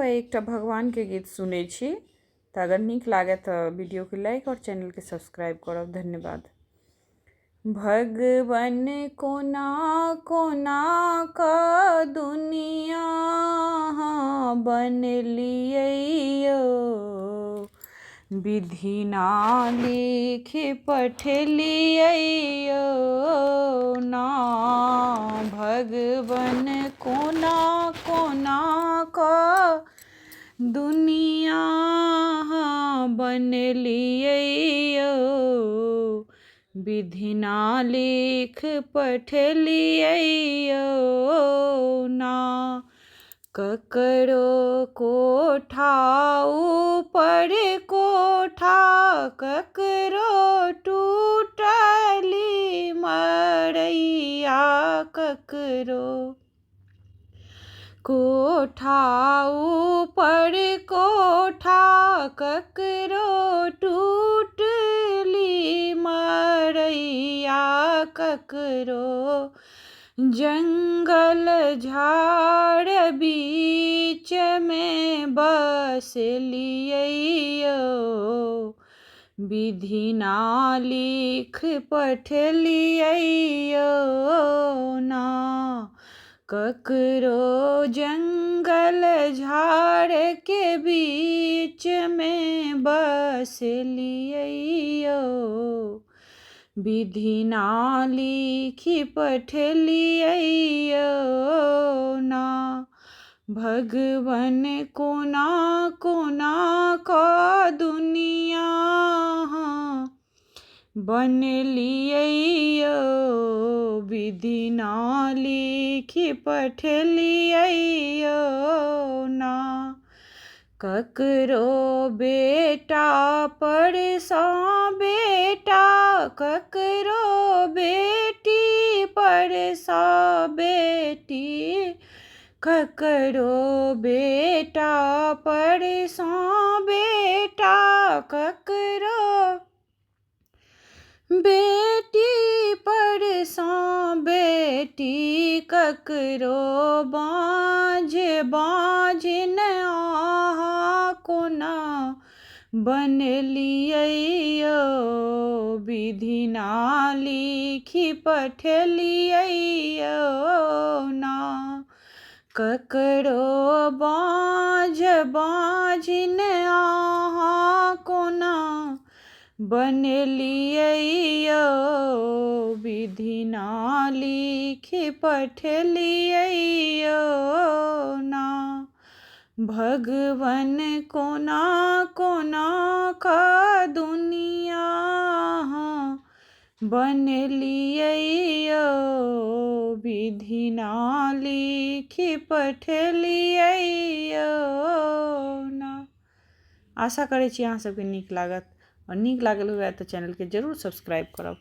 एकटा भगवान के गीत सुनै छी तऽ अगर नीक लागे तऽ वीडियो के लाइक और चैनल के सब्सक्राइब करब। धन्यवाद। भगवन कोना कोना क दुनिया बनलियै यौ, विधि ना लिख पठलियै यौ ना। भगवन कोना कोना क दुनिया बनलियै यौ, विधि ना लिख पठलियै यौ ना। ककरो कोठा ऊपर कोठा, ककरो टूटली मरैया, ककरो कोठा ऊपर कोठा, ककरो टूटली मरैया, ककरो जंगल झाड़ बीच में बसलियै यौ, विधि ना लिख पठलियै यौ ना। ककरो जंगल झाड़ के बीच में बसलियै यौ, विधि ना लिख पठलियै यौ ना। भगवन कोना कोना क दुनिया बनलियै यौ, विधि ना लिख पठलियै यौ ना। ककरो बेटा पर सँ बेटा, ककरो बेटी पर सँ बेटी, ककरो बेटा पर सँ बेटा, ककरो बेटी पर सँ बेटी, ककरो बाँझ बाँझिन अहाँ कोना बनलियै यौ, विधि ना लिख पठलियै यौ ना। ककरो बाँझ बाँझिन अहाँ कोना बनलियै यौ, विधि ना लिख पठलियै यौ ना। भगवन कोना कोना क दुनिया बनलियै यौ, विधि ना लिख पठलियै यौ ना। आशा करै छी अहाँ सबके नीक लागत और नीक लागल हुए तऽ चैनल के जरूर सब्सक्राइब करब।